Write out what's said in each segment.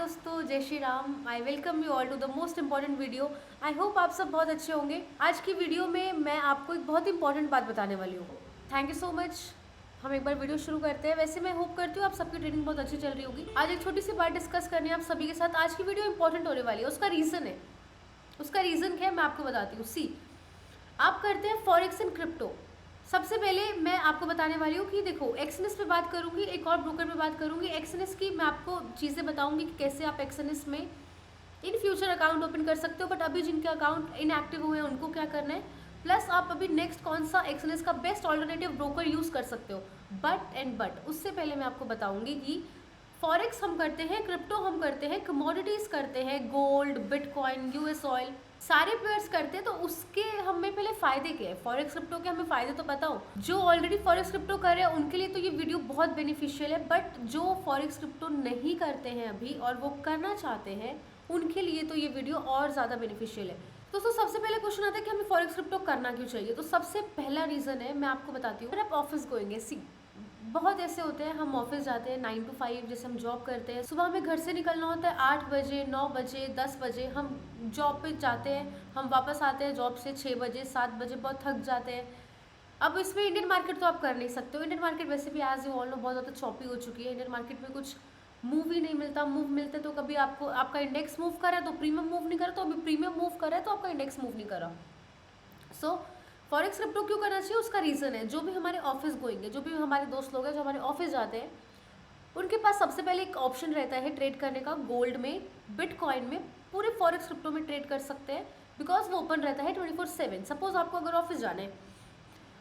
दोस्तों, जय Shri Ram. I welcome you all to the most important video. I hope आप सब बहुत अच्छे होंगे। आज की वीडियो में मैं आपको एक बहुत इंपॉर्टेंट बात बताने वाली हूँ। Thank you so much. हम एक बार वीडियो शुरू करते हैं। वैसे मैं होप करती हूँ आप सबकी ट्रेनिंग बहुत अच्छी चल रही होगी। आज एक छोटी सी बात डिस्कस करनी है आप सभी के साथ। आज की वीडियो इंपॉर्टेंट होने वाली है। उसका रीज़न है। उसका रीज़न क्या है मैं आपको बताती हूँ। सी, आप करते हैं फॉरेक्स एंड क्रिप्टो। सबसे पहले मैं आपको बताने वाली हूँ कि देखो, एक्सएनएस पे बात करूँगी, एक और ब्रोकर पे बात करूँगी। एक्सएनएस की मैं आपको चीज़ें बताऊँगी कि कैसे आप एक्सएनएस में इन फ्यूचर अकाउंट ओपन कर सकते हो, बट अभी जिनके अकाउंट इनएक्टिव हुए हैं उनको क्या करना है, प्लस आप अभी नेक्स्ट कौन सा एक्सएनएस का बेस्ट ऑल्टरनेटिव ब्रोकर यूज़ कर सकते हो। बट उससे पहले मैं आपको बताऊँगी कि फॉरेक्स हम करते हैं, क्रिप्टो हम करते हैं, कमोडिटीज़ करते हैं, गोल्ड, बिटकॉइन, यूएस ऑयल, सारे पेयर्स करते हैं। तो उसके हमें पहले फ़ायदे क्या है, फॉरेक्स क्रिप्टो के हमें फ़ायदे तो पता हो। जो ऑलरेडी फॉरेक्स क्रिप्टो कर रहे हैं उनके लिए तो ये वीडियो बहुत बेनिफिशियल है, बट जो फॉरेक्स क्रिप्टो नहीं करते हैं अभी और वो करना चाहते हैं उनके लिए तो ये वीडियो और ज़्यादा बेनिफिशियल है। दोस्तों, सबसे पहले क्वेश्चन आता है कि हमें फॉरेक्स क्रिप्टो करना क्यों चाहिए। तो सबसे पहला रीज़न है, मैं आपको बताती हूँ। अगर आप ऑफिस गोएंगे, सी बहुत ऐसे होते हैं, हम ऑफिस जाते हैं 9 to 5, जैसे हम जॉब करते हैं। सुबह हमें घर से निकलना होता है 8 बजे, 9 बजे, 10 बजे हम जॉब पे जाते हैं। हम वापस आते हैं जॉब से 6 बजे, 7 बजे, बहुत थक जाते हैं। अब इसमें इंडियन मार्केट तो आप कर नहीं सकते हो। इंडियन मार्केट वैसे भी एज यू ऑल नो बहुत ज़्यादा चॉपी हो चुकी है। इंडियन मार्केट में कुछ मूव ही नहीं मिलता। मूव मिलते तो कभी आपको आपका इंडेक्स मूव करा तो प्रीमियम मूव नहीं करा, तो अभी प्रीमियम मूव करा है तो आपका इंडेक्स मूव नहीं करा। सो फॉरेक्स क्रिप्टो क्यों करना चाहिए, उसका रीज़न है। जो भी हमारे ऑफिस गोएंगे, जो भी हमारे दोस्त लोग हैं जो हमारे ऑफिस जाते हैं, उनके पास सबसे पहले एक ऑप्शन रहता है ट्रेड करने का, गोल्ड में, बिटकॉइन में, पूरे फॉरेक्स क्रिप्टो में ट्रेड कर सकते हैं। बिकॉज वो ओपन रहता है 24/7। सपोज आपको अगर ऑफिस जाना है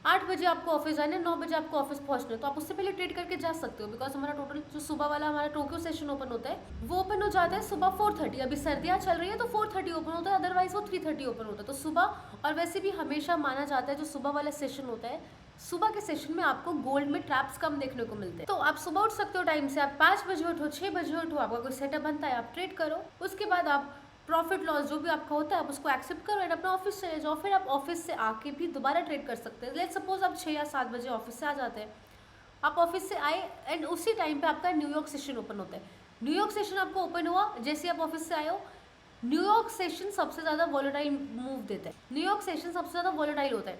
8 बजे, आपको ऑफिस जाना है, 9 बजे आपको ऑफिस पहुंचना है, तो आप उससे पहले ट्रेड करके जा सकते हो। बिकॉज हमारा टोटल जो सुबह वाला हमारा टोक्यो सेशन ओपन होता है वो ओपन हो जाता है सुबह 4:30। अभी सर्दियाँ चल रही है तो 4:30 ओपन होता है, अदरवाइज वो 3:30 ओपन होता है। तो सुबह, और वैसे भी हमेशा माना जाता है जो सुबह वाला सेशन होता है, सुबह के सेशन में आपको गोल्ड में ट्रैप्स कम देखने को मिलते हैं। तो आप सुबह उठ सकते हो टाइम से, आप 5 बजे उठो, 6 बजे उठो, आपका कोई सेटअप बनता है, आप ट्रेड करो। उसके बाद आप प्रॉफिट लॉस जो भी आपका होता है आप उसको एक्सेप्ट करो एंड अपना ऑफिस चले जाओ। फिर आप ऑफिस से आके भी दोबारा ट्रेड कर सकते हैं। लेट्स सपोज आप 6 या 7 बजे ऑफिस से आ जाते हैं, आप ऑफिस से आए एंड उसी टाइम पे आपका न्यूयॉर्क सेशन ओपन होता है। न्यूयॉर्क सेशन आपको ओपन हुआ, जैसे आप ऑफिस से आए हो, न्यूयॉर्क सेशन सबसे ज़्यादा वॉलेटाइल मूव देता है। न्यूयॉर्क सेशन सबसे ज़्यादा वॉलेटाइल होता है।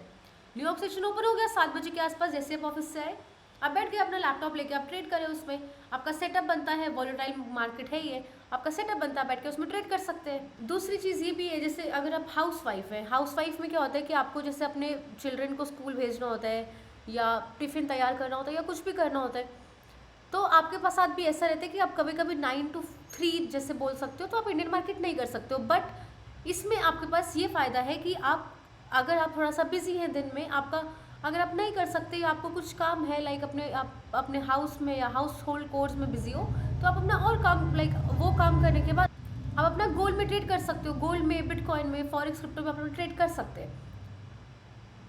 न्यूयॉर्क सेशन ओपन हो गया 7 बजे के आसपास, जैसे आप ऑफिस से आए, आप बैठ के अपना लैपटॉप लेके आप ट्रेड करें उसमें। आपका सेटअप बनता है, वॉलेटाइल मार्केट है ये, आपका सेटअप बनता है, बैठ के उसमें ट्रेड कर सकते हैं। दूसरी चीज़ ये भी है, जैसे अगर आप हाउस वाइफ हैं, हाउस वाइफ में क्या होता है कि आपको जैसे अपने चिल्ड्रन को स्कूल भेजना होता है या टिफ़िन तैयार करना होता है या कुछ भी करना होता है, तो आपके पास साथ भी ऐसा रहता है कि आप कभी कभी 9 to 3 जैसे बोल सकते हो, तो आप इंडियन मार्केट नहीं कर सकते हो। बट इसमें आपके पास ये फ़ायदा है कि आप, अगर आप थोड़ा सा बिजी हैं दिन में, आपका अगर आप नहीं कर सकते, आपको कुछ काम है लाइक आप अपने हाउस में या हाउस होल्ड कोर्स में बिजी हो, तो आप अपना और काम लाइक वो काम करने के बाद आप अपना गोल्ड में ट्रेड कर सकते हो। गोल्ड में, बिटकॉइन में, फॉरेक्स क्रिप्टो में अपना ट्रेड कर सकते हैं।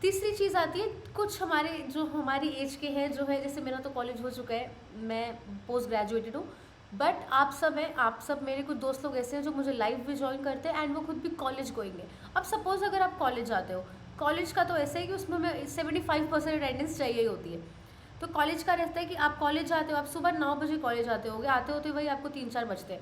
तीसरी चीज़ आती है, कुछ हमारे जो हमारी एज के हैं जो है, जैसे मेरा तो कॉलेज हो चुका है, मैं पोस्ट ग्रेजुएटेड हूँ, बट आप सब हैं, आप सब मेरे कुछ दोस्त लोग ऐसे हैं जो मुझे लाइव भी ज्वाइन करते हैं एंड वो खुद भी कॉलेज गोएंगे। अब सपोज अगर आप कॉलेज जाते हो, कॉलेज का तो ऐसा है कि उसमें हमें 75% अटेंडेंस चाहिए ही होती है। तो कॉलेज का रहता है कि आप कॉलेज जाते हो, आप सुबह 9 बजे कॉलेज आते होगे, आते होते वही आपको 3-4 बजते हैं।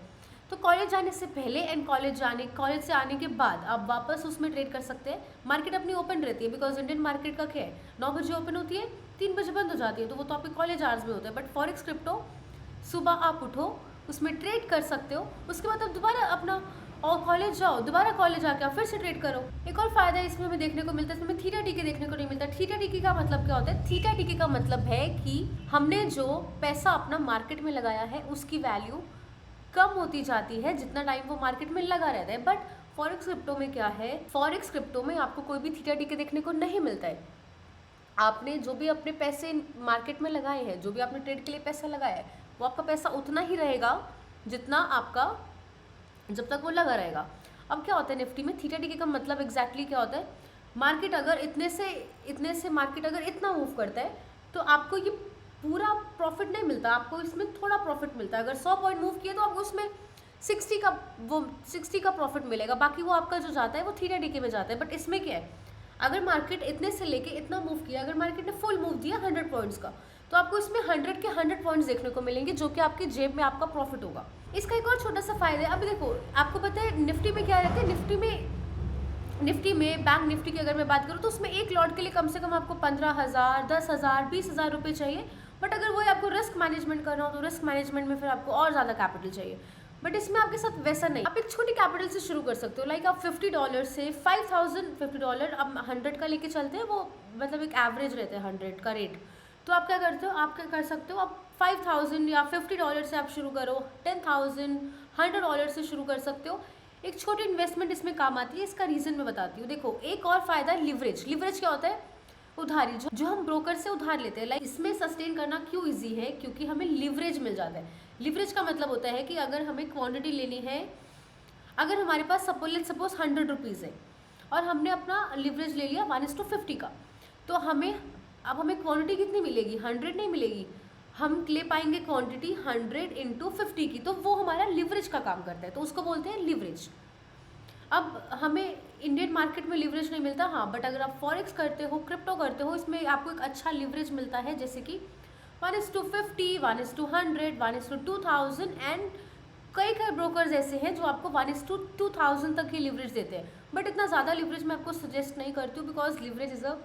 तो कॉलेज जाने से पहले एंड कॉलेज से आने के बाद आप वापस उसमें ट्रेड कर सकते हैं। मार्केट अपनी ओपन रहती है, बिकॉज इंडियन मार्केट का क्या है, 9 बजे ओपन होती है, 3 बजे बंद हो जाती है, तो वो तो आपके कॉलेज आवर्स में होता है। बट फॉरेक्स क्रिप्टो सुबह आप उठो, उसमें ट्रेड कर सकते हो, उसके बाद आप दोबारा अपना और कॉलेज जाओ, दोबारा कॉलेज आके आप फिर से ट्रेड करो। एक और फायदा इसमें हमें देखने को मिलता है, इसमें थीटा टीके देखने को नहीं मिलता। थीटा टीके का मतलब क्या होता है, थीटा टीके का मतलब है कि हमने जो पैसा अपना मार्केट में लगाया है उसकी वैल्यू कम होती जाती है जितना टाइम वो मार्केट में लगा रहता है। बट फॉरेक्स क्रिप्टो में क्या है, फॉरेक्स क्रिप्टो में आपको कोई भी थीटा टीके देखने को नहीं मिलता है। आपने जो भी अपने पैसे मार्केट में लगाए हैं, जो भी आपने ट्रेड के लिए पैसा लगाया है, वो आपका पैसा उतना ही रहेगा जितना आपका जब तक वो लगा रहेगा। अब क्या होता है निफ्टी में, थीटा टीके का मतलब एग्जैक्टली क्या होता है, मार्केट अगर इतने से मार्केट अगर इतना मूव करता है तो आपको ये पूरा प्रॉफिट नहीं मिलता, आपको इसमें थोड़ा प्रॉफिट मिलता है। अगर 100 पॉइंट मूव किया तो आपको उसमें 60 का प्रॉफिट मिलेगा, बाकी वो आपका जो जाता है वो थीटा टीके में जाता है। बट इसमें क्या है, अगर मार्केट इतने से लेके इतना मूव किया, अगर मार्केट ने फुल मूव दिया 100 पॉइंट्स का, तो आपको इसमें 100 के 100 पॉइंट्स देखने को मिलेंगे, जो कि आपकी जेब में आपका प्रॉफिट होगा। इसका एक और छोटा सा फायदा है, अभी देखो आपको पता है निफ्टी में क्या रहता है, निफ्टी में बैंक निफ्टी की अगर मैं बात करूँ तो उसमें एक लॉट के लिए कम से कम आपको 15,000, 10,000, 20,000 रुपये चाहिए। बट अगर वही आपको रिस्क मैनेजमेंट करना हो तो रिस्क मैनेजमेंट में फिर आपको और ज़्यादा कैपिटल चाहिए। बट इसमें आपके साथ वैसा नहीं, आप एक छोटी कैपिटल से शुरू कर सकते हो। लाइक आप $50 से $5,050, अब 100 का लेके चलते हैं, वो मतलब एक एवरेज रहता है 100 का रेट। तो आप क्या करते हो, आप क्या कर सकते हो, आप 5,000 या $50 से आप शुरू करो, 10,000, $100 से शुरू कर सकते हो। एक छोटी इन्वेस्टमेंट इसमें काम आती है। इसका रीज़न मैं बताती हूँ। देखो एक और फायदा है लिवरेज। लिवरेज क्या होता है, उधारी, जो हम ब्रोकर से उधार लेते हैं। लाइक इसमें सस्टेन करना क्यों इजी है, क्योंकि हमें लिवरेज मिल जाता है। लिवरेज का मतलब होता है कि अगर हमें क्वांटिटी लेनी है, अगर हमारे पास सपोज 100 रुपीज़ है और हमने अपना लिवरेज ले लिया 1:50 का, तो हमें क्वांटिटी कितनी मिलेगी, 100 नहीं मिलेगी, हम ले पाएंगे क्वांटिटी 100 × 50 की। तो वो हमारा लिवरेज का काम करता है, तो उसको बोलते हैं लिवरेज। अब हमें इंडियन मार्केट में लिवरेज नहीं मिलता, हाँ, बट अगर आप फॉरेक्स करते हो, क्रिप्टो करते हो, इसमें आपको एक अच्छा लिवरेज मिलता है, जैसे कि 1:50, 1:100, 1:2000 एंड कई ब्रोकर्स ऐसे हैं जो आपको 1:2000 तक ही लिवरेज देते हैं। बट इतना ज़्यादा लिवरेज मैं आपको सजेस्ट नहीं करती हूँ, because leverage is a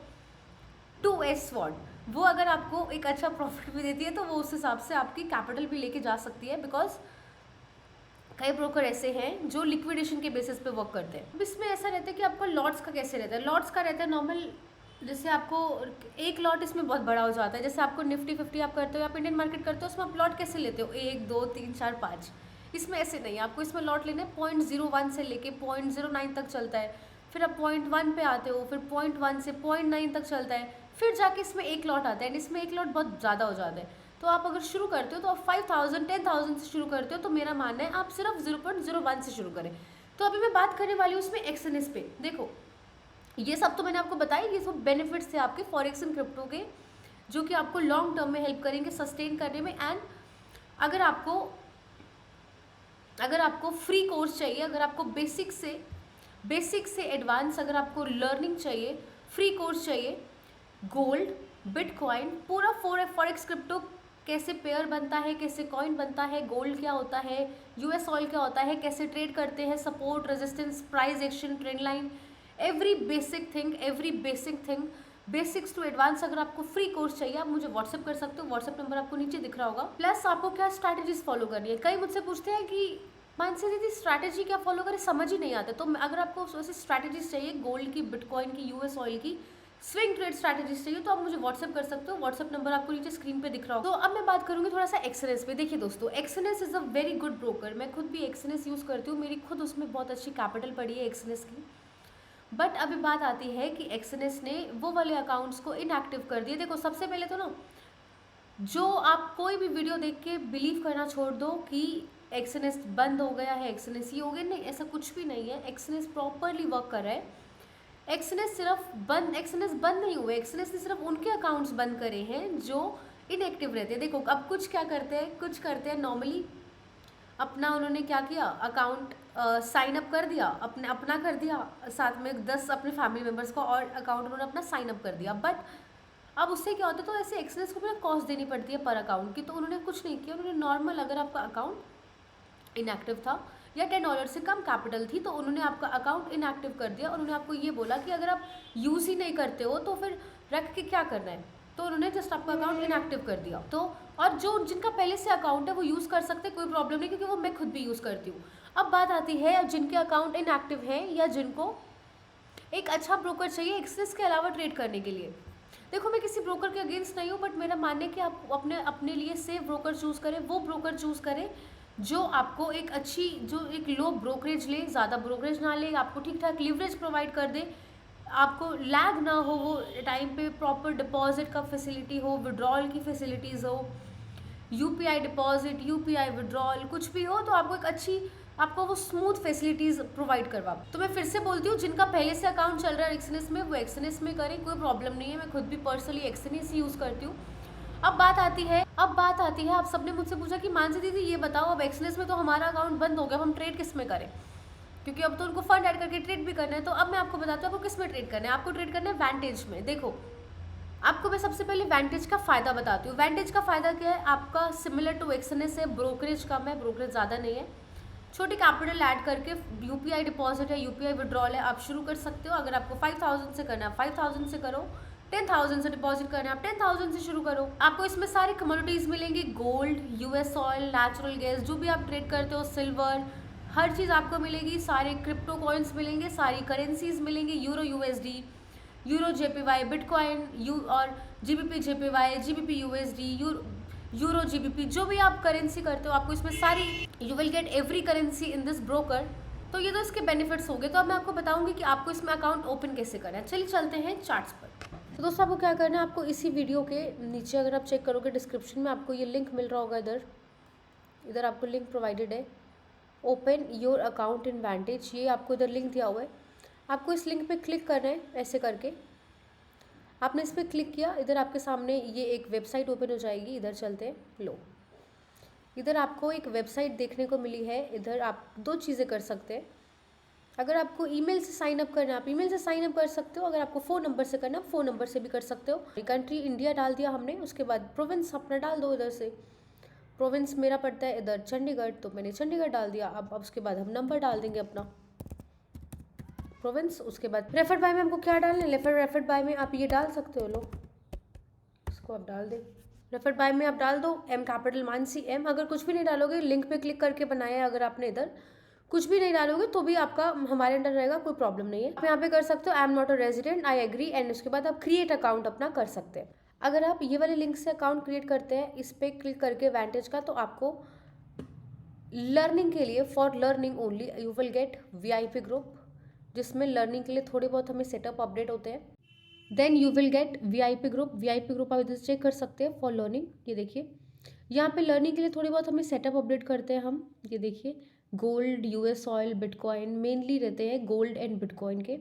2 sword. वो अगर आपको एक अच्छा प्रॉफिट भी देती है तो वो उस हिसाब से आपकी कैपिटल भी लेके जा सकती है, बिकॉज कई ब्रोकर ऐसे हैं जो लिक्विडेशन के बेसिस पे वर्क करते हैं। अब इसमें ऐसा रहता है कि आपका लॉट्स का कैसे रहता है। लॉट्स का रहता है नॉर्मल, जैसे आपको एक लॉट इसमें बहुत बड़ा हो जाता है। जैसे आपको निफ्टी 50 आप करते हो, आप इंडियन मार्केट करते हो, उसमें आप लॉट कैसे लेते हो, 1, 2, 3, 4, 5। इसमें ऐसे नहीं, आपको इसमें लॉट लेने 0.01 से लेके 0.09 तक चलता है। फिर आप 0.1 पे आते हो, फिर 0.1 से 0.9 तक चलता है, फिर जाके इसमें एक लॉट आता है। एंड इसमें एक लॉट बहुत ज़्यादा हो जाता है। तो आप अगर शुरू करते हो तो आप 5,000, 10,000 से शुरू करते हो, तो मेरा मानना है आप सिर्फ 0.01 से शुरू करें। तो अभी मैं बात करने वाली हूँ उसमें एक्सएनएस पे। देखो ये सब तो मैंने आपको बताया, ये सब बेनिफिट्स थे आपके फॉरेक्स एंड क्रिप्टो के, जो कि आपको लॉन्ग टर्म में हेल्प करेंगे सस्टेन करने में। एंड अगर आपको फ्री कोर्स चाहिए, अगर आपको बेसिक से एडवांस अगर आपको लर्निंग चाहिए, फ्री कोर्स चाहिए, गोल्ड, बिटकॉइन, पूरा फॉरेक्स क्रिप्टो कैसे पेयर बनता है, कैसे कॉइन बनता है, गोल्ड क्या होता है, यूएस ऑयल क्या होता है, कैसे ट्रेड करते हैं, support, resistance, price action, trend line, every basic thing, basics to advance. अगर आपको फ्री कोर्स चाहिए आप मुझे व्हाट्सएप कर सकते हो। व्हाट्सएप नंबर आपको नीचे दिख रहा होगा। प्लस आपको क्या स्ट्रैटेजीज फॉलो करनी है। कई मुझसे पूछते हैं कि मानसी दीदी स्ट्रैटेजी क्या फॉलो करें, समझ ही नहीं आता। तो अगर आपको वैसे स्ट्रैटेजीज चाहिए, गोल्ड की, बिटकॉइन की, यूएस ऑयल की, स्विंग ट्रेड स्ट्रैटेजीज चाहिए, तो आप मुझे व्हाट्सएप कर सकते हो। व्हाट्सएप नंबर आपको नीचे स्क्रीन पे दिख रहा होगा। तो अब मैं बात करूंगी थोड़ा सा एक्सएनएस पे। देखिए दोस्तों, XNS is a very good broker. मैं खुद भी एक्सएनएस यूज़ करती हूँ, मेरी खुद उसमें बहुत अच्छी कैपिटल पड़ी है एक्सएनएस की। बट अभी बात आती है कि एक्सएनएस ने वो वाले अकाउंट्स को इनएक्टिव कर दिए। देखो सबसे पहले तो ना, जो आप कोई भी वीडियो देख के बिलीव करना छोड़ दो कि एक्सएनएस बंद हो गया है, एक्सएनएस ये हो गया, नहीं, ऐसा कुछ भी नहीं है। एक्सएनएस प्रॉपरली वर्क कर रहा है। एक्सएनएस बंद नहीं हुए, एक्सएनएस ने सिर्फ उनके अकाउंट्स बंद करे हैं जो इनएक्टिव रहते हैं। देखो अब कुछ करते हैं नॉर्मली अपना, उन्होंने क्या किया, अकाउंट साइन अप कर दिया, अपना कर दिया, साथ में 10 अपने फैमिली मेम्बर्स को और अकाउंट उन्होंने अपना साइन अप कर दिया। बट अब उससे क्या होता है, तो ऐसे एक्सएनएस को पूरा कॉस्ट देनी पड़ती है पर अकाउंट की। तो उन्होंने कुछ नहीं किया, उन्होंने नॉर्मल, अगर आपका अकाउंट इनएक्टिव था या $10 से कम कैपिटल थी, तो उन्होंने आपका अकाउंट इनएक्टिव कर दिया। उन्होंने आपको ये बोला कि अगर आप यूज़ ही नहीं करते हो तो फिर रख के क्या करना है, तो उन्होंने जस्ट आपका अकाउंट इनएक्टिव कर दिया। तो और जो जिनका पहले से अकाउंट है वो यूज़ कर सकते, कोई प्रॉब्लम नहीं, क्योंकि वो मैं खुद भी यूज़ करती हूँ। अब बात आती है जिनके अकाउंट इनएक्टिव हैं या जिनको एक अच्छा ब्रोकर चाहिए एक्सेस के अलावा ट्रेड करने के लिए। देखो मैं किसी ब्रोकर के अगेंस्ट नहीं हूँ, बट मेरा मानना है कि आप अपने लिए सेफ ब्रोकर चूज़ करें। वो ब्रोकर चूज़ करें जो आपको एक अच्छी, जो एक लो ब्रोकरेज ले, ज़्यादा ब्रोकरेज ना ले, आपको ठीक ठाक लिवरेज प्रोवाइड कर दे, आपको लैग ना हो, वो टाइम पे प्रॉपर डिपॉजिट का फैसिलिटी हो, विड्रॉल की फैसिलिटीज़ हो, यूपीआई डिपॉजिट, यूपीआई विड्रॉल, कुछ भी हो, तो आपको एक अच्छी, आपको वो स्मूथ फैसिलिटीज़ प्रोवाइड करवा। तो मैं फिर से बोलती हूँ, जिनका पहले से अकाउंट चल रहा है एक्सएनएस में, वो एक्सएनएस में करें, कोई प्रॉब्लम नहीं है। मैं खुद भी पर्सनली एक्सएनएस ही यूज़ करती हूँ। अब बात आती है, आप सबने मुझसे पूछा कि मानसी दीदी ये बताओ, अब एक्सएनएस में तो हमारा अकाउंट बंद हो गया, अब हम ट्रेड किस में करें, क्योंकि अब तो उनको फंड ऐड करके ट्रेड भी करना है। तो अब मैं आपको बताती हूँ आपको किस में ट्रेड करना है। आपको ट्रेड करना है वैंटेज में। देखो आपको मैं सबसे पहले वेंटेज का फ़ायदा बताती हूँ। वेंटेज का फ़ायदा क्या है, आपका सिमिलर टू एक्सएनएस है, ब्रोकरेज कम है, ब्रोकरेज ज़्यादा नहीं है। छोटी कैपिटल ऐड करके यूपीआई डिपॉजिट है, यूपीआई विड्रॉल है, आप शुरू कर सकते हो। अगर आपको 5000 से करना है 5000 से करो, 10,000 से डिपॉजिट करना है आप 10,000 से शुरू करो। आपको इसमें सारी कमोडिटीज़ मिलेंगी, gold, US oil, natural gas, जो भी आप ट्रेड करते हो, सिल्वर, हर चीज़ आपको मिलेगी। सारे क्रिप्टो कॉइन्स मिलेंगे, सारी करेंसीज मिलेंगी, euro USD, euro JPY, bitcoin you और GBP JPY, GBP USD, euro GBP, जो भी आप करेंसी करते हो आपको इसमें सारी, you will get every currency in this broker. तो ये तो इसके बेनिफिट्स हो गए। तो अब मैं आपको बताऊंगी कि आपको इसमें अकाउंट ओपन कैसे करना है। चलिए चलते हैं चार्ट्स पर। तो दोस्तों आपको क्या करना है, आपको इसी वीडियो के नीचे अगर आप चेक करोगे डिस्क्रिप्शन में आपको ये लिंक मिल रहा होगा, इधर इधर आपको लिंक प्रोवाइडेड है, ओपन योर अकाउंट इन वेंटेज, ये आपको इधर लिंक दिया हुआ है। आपको इस लिंक पे क्लिक करना है, ऐसे करके आपने इस पर क्लिक किया, इधर आपके सामने ये एक वेबसाइट ओपन हो जाएगी। इधर चलते हैं, लो इधर आपको एक वेबसाइट देखने को मिली है। इधर आप दो चीज़ें कर सकते हैं। अगर आपको ईमेल से साइन अप करना है आप ईमेल से साइन अप कर सकते हो। अगर आपको फ़ोन नंबर से करना है फ़ोन नंबर से भी कर सकते हो। कंट्री इंडिया डाल दिया हमने, उसके बाद प्रोविंस अपना डाल दो इधर से। प्रोविंस मेरा पड़ता है इधर चंडीगढ़, तो मैंने चंडीगढ़ डाल दिया। अब उसके बाद हम नंबर डाल देंगे अपना, प्रोविंस। उसके बाद रेफर्ड बाय में हमको क्या डालना है, रेफर्ड बाय में आप ये डाल सकते हो, लो इसको आप डाल दें। रेफर्ड बाय में आप डाल दो एम कैपिटल मानसी एम। अगर कुछ भी नहीं डालोगे, लिंक पे क्लिक करके बनाया है, अगर आपने इधर कुछ भी नहीं डालोगे तो भी आपका हमारे अंडर रहेगा, कोई प्रॉब्लम नहीं है। आप यहाँ पे कर सकते हो I am not a resident, I agree, and उसके बाद आप क्रिएट अकाउंट अपना कर सकते हैं। अगर आप ये वाले लिंक से अकाउंट क्रिएट करते हैं, इस पर क्लिक करके वेंटेज का, तो आपको लर्निंग के लिए, for learning only, you will get VIP group, जिसमें लर्निंग के लिए थोड़े बहुत हमें सेटअप अपडेट होते हैं। Then you will get VIP group. VIP group आप इधर चेक कर सकते हैं फॉर लर्निंग। ये देखिए यहाँ पे लर्निंग के लिए थोड़ी बहुत हमें सेटअप अपडेट करते हैं हम। ये देखिए gold, US oil, bitcoin mainly रहते हैं, गोल्ड एंड बिटकॉइन के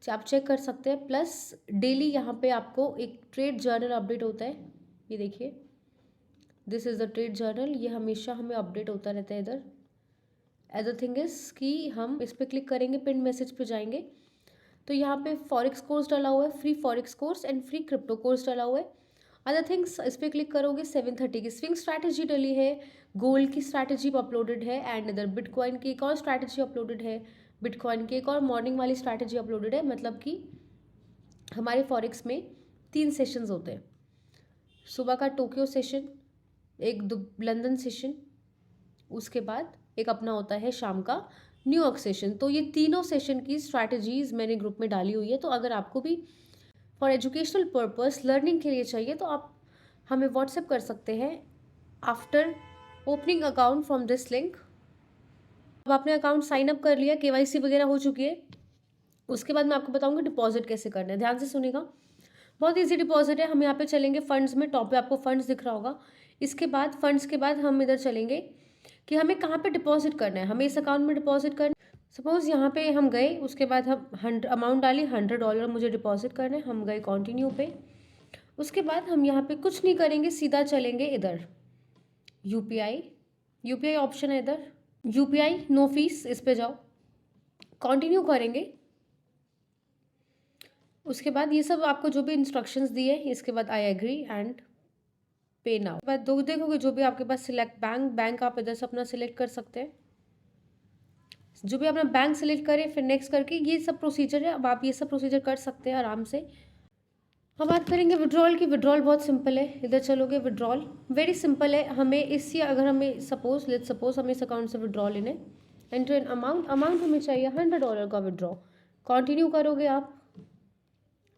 आप चेक कर सकते हैं। प्लस डेली यहाँ पे आपको एक ट्रेड जर्नल अपडेट होता है। ये देखिए this is the trade journal, ये हमेशा हमें अपडेट होता रहता है इधर। अदर थिंग इज़ कि हम इस पर क्लिक करेंगे, पिन मैसेज पे जाएंगे, तो यहाँ पे फॉरेक्स कोर्स डाला हुआ है, free forex course and free crypto course डाला हुआ है। अदर थिंग्स इस पर क्लिक करोगे, 730 की स्विंग स्ट्रैटेजी डली है, गोल्ड की स्ट्रैटेजी अपलोडेड है, एंड इधर बिटकॉइन की एक और स्ट्रैटेजी अपलोडेड है, बिटकॉइन की एक और मॉर्निंग वाली स्ट्रैटेजी अपलोडेड है। मतलब कि हमारे फॉरेक्स में 3 सेशंस होते हैं, सुबह का टोक्यो सेशन, एक लंदन सेशन, उसके बाद एक अपना होता है शाम का न्यूयॉर्क सेशन। तो ये तीनों सेशन की स्ट्रैटेजीज़ मैंने ग्रुप में डाली हुई है। तो अगर आपको भी फॉर एजुकेशनल पर्पस लर्निंग के लिए चाहिए तो आप हमें व्हाट्सएप कर सकते हैं after opening account from this link. अब आपने अकाउंट साइन अप कर लिया, केवाईसी वगैरह हो चुकी है, उसके बाद मैं आपको बताऊंगी डिपॉजिट कैसे करना है। ध्यान से सुनिएगा, बहुत ईजी डिपॉजिट है। हम यहाँ पे चलेंगे फंड्स में, टॉप पे आपको फंड्स दिख रहा होगा। इसके बाद फंड्स के बाद हम इधर चलेंगे कि हमें कहाँ पे डिपॉजिट करना है, हमें इस अकाउंट में डिपॉजिट करना है। सपोज़ यहाँ पे हम गए, उसके बाद हम अमाउंट डाली, $100 मुझे डिपॉजिट करना है, हम गए कंटिन्यू पे। उसके बाद हम यहाँ पे कुछ नहीं करेंगे, सीधा चलेंगे इधर यूपीआई ऑप्शन है इधर, यूपीआई नो फीस, इस पे जाओ, कंटिन्यू करेंगे। उसके बाद ये सब आपको जो भी इंस्ट्रक्शंस दिए, इसके बाद आई एग्री एंड पे नाउ। बाद दो देखोगे जो भी आपके पास सिलेक्ट बैंक आप इधर से अपना सिलेक्ट कर सकते हैं, जो भी अपना बैंक सिलेक्ट करें, फिर नेक्स्ट करके ये सब प्रोसीजर है। अब आप ये सब प्रोसीजर कर सकते हैं आराम से। हम बात करेंगे विड्रॉल की। विड्रॉल बहुत सिंपल है, इधर चलोगे, विड्रॉल वेरी सिंपल है। हमें इससे अगर हमें सपोज हमें इस अकाउंट से विड्रॉ लेने, एंटर एन अमाउंट हमें चाहिए $100 का विड्रॉ। कंटिन्यू करोगे आप,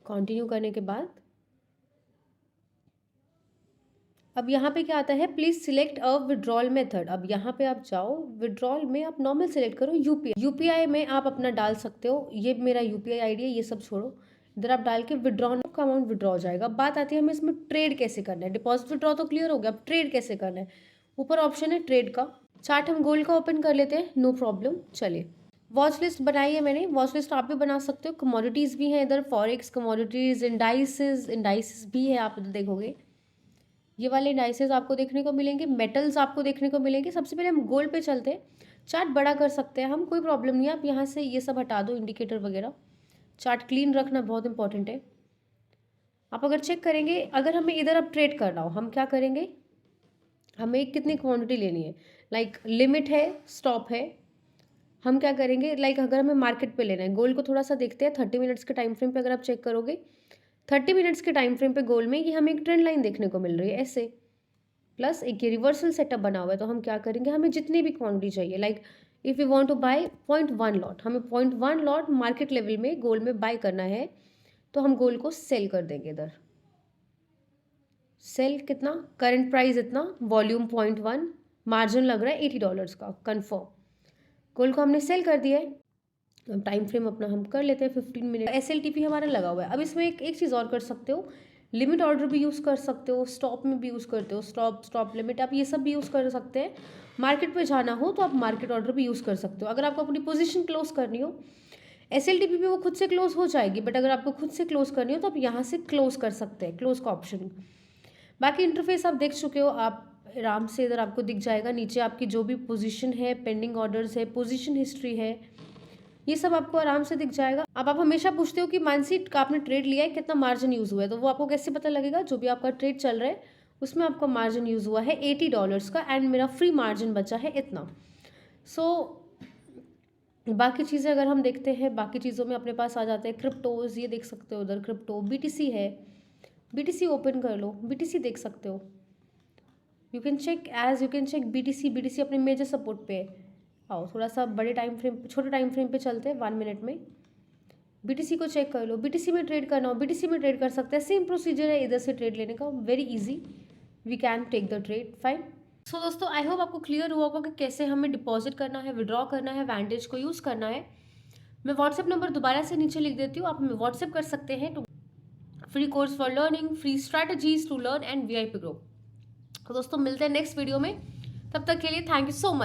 कंटिन्यू करने के बाद अब यहाँ पे क्या आता है, please select a withdrawal method. अब यहाँ पे आप जाओ, विड्रॉल में आप नॉर्मल सिलेक्ट करो, यूपीआई में आप अपना डाल सकते हो। ये मेरा यूपीआई आईडी है, ये सब छोड़ो, इधर आप डाल के विड्रॉ का अमाउंट विड्रॉ हो जाएगा। बात आती है हमें इसमें ट्रेड कैसे करना है। डिपॉजिट विड्रॉ तो क्लियर हो गया, अब ट्रेड कैसे करना है। ऊपर ऑप्शन है ट्रेड का। चार्ट हम गोल्ड का ओपन कर लेते हैं, नो प्रॉब्लम। चलिए, वॉच लिस्ट बनाई है मैंने, वॉच लिस्ट आप भी बना सकते हो। कमोडिटीज़ भी हैं इधर, फॉरेक्स, कमोडिटीज़, इंडाइसिस भी है, आप इधर देखोगे ये वाले इंडाइसेस आपको देखने को मिलेंगे, मेटल्स आपको देखने को मिलेंगे। सबसे पहले हम गोल्ड पे चलते हैं, चार्ट बड़ा कर सकते हैं हम, कोई प्रॉब्लम नहीं है। आप यहाँ से ये सब हटा दो, इंडिकेटर वगैरह। चार्ट क्लीन रखना बहुत इंपॉर्टेंट है। आप अगर चेक करेंगे, अगर हमें इधर अब ट्रेड करना हो, हम क्या करेंगे, हमें कितनी क्वांटिटी लेनी है, लाइक लिमिट है, स्टॉप है, हम क्या करेंगे, लाइक अगर हमें मार्केट पे लेना है, गोल्ड को थोड़ा सा देखते हैं 30 मिनट्स के टाइम फ्रेम पे। अगर आप चेक करोगे 30 मिनट्स के टाइम फ्रेम पे गोल्ड में ये हमें एक ट्रेंड लाइन देखने को मिल रही है ऐसे, प्लस एक ये रिवर्सल सेटअप बना हुआ है। तो हम क्या करेंगे, हमें जितनी भी क्वांटिटी चाहिए, like if you want to buy 0.1 lot, हमें 0.1 लॉट मार्केट लेवल में गोल्ड में बाय करना है, तो हम गोल्ड को सेल कर देंगे इधर। सेल कितना, करंट प्राइस इतना, वॉल्यूम 0.1, मार्जिन लग रहा है $80 का कन्फर्म। गोल्ड को हमने सेल कर दिया है। अब टाइम फ्रेम अपना हम कर लेते हैं 15 मिनट। SLTP हमारा लगा हुआ है। अब इसमें एक चीज़ और कर सकते हो, लिमिट ऑर्डर भी यूज़ कर सकते हो, स्टॉप में भी यूज़ करते हो, स्टॉप लिमिट, आप ये सब भी यूज़ कर सकते हैं। मार्केट पे जाना हो तो आप मार्केट ऑर्डर भी यूज़ कर सकते हो। अगर आपको अपनी पोजीशन क्लोज करनी हो, SLTP पे वो खुद से क्लोज हो जाएगी, बट अगर आपको खुद से क्लोज करनी हो तो आप यहाँ से क्लोज कर सकते हैं, क्लोज का ऑप्शन। बाकी इंटरफेस आप देख चुके हो, आप आराम से इधर आपको दिख जाएगा, नीचे आपकी जो भी पोजीशन है, पेंडिंग ऑर्डर्स है, पोजीशन हिस्ट्री है, ये सब आपको आराम से दिख जाएगा। अब आप हमेशा पूछते हो कि मानसी का आपने ट्रेड लिया है, कितना मार्जिन यूज़ हुआ है, तो वो आपको कैसे पता लगेगा, जो भी आपका ट्रेड चल रहा है उसमें आपका मार्जिन यूज़ हुआ है $80 का, एंड मेरा फ्री मार्जिन बचा है इतना। बाकी चीज़ें अगर हम देखते हैं, बाकी चीज़ों में अपने पास आ जाते हैं क्रिप्टोज, ये देख सकते हो उधर क्रिप्टो, BTC है, BTC ओपन कर लो, BTC देख सकते हो, यू कैन चेक BTC अपने मेजर सपोर्ट पे है। आओ थोड़ा सा बड़े टाइम फ्रेम, छोटे टाइम फ्रेम पे चलते हैं, 1 मिनट में BTC को चेक कर लो। BTC में ट्रेड करना हो BTC में ट्रेड कर सकते हैं, सेम प्रोसीजर है इधर से ट्रेड लेने का, very easy, we can take the trade, fine. So दोस्तों, आई होप आपको क्लियर हुआ होगा कि कैसे हमें डिपॉजिट करना है, विड्रॉ करना है, वैंटेज को यूज़ करना है। मैं व्हाट्सएप नंबर दोबारा से नीचे लिख देती हूँ, आप हमें व्हाट्सएप कर सकते हैं to free course for learning, free strategies to learn and VIP grow. तो दोस्तों मिलते हैं नेक्स्ट वीडियो में, तब तक के लिए थैंक यू सो मच।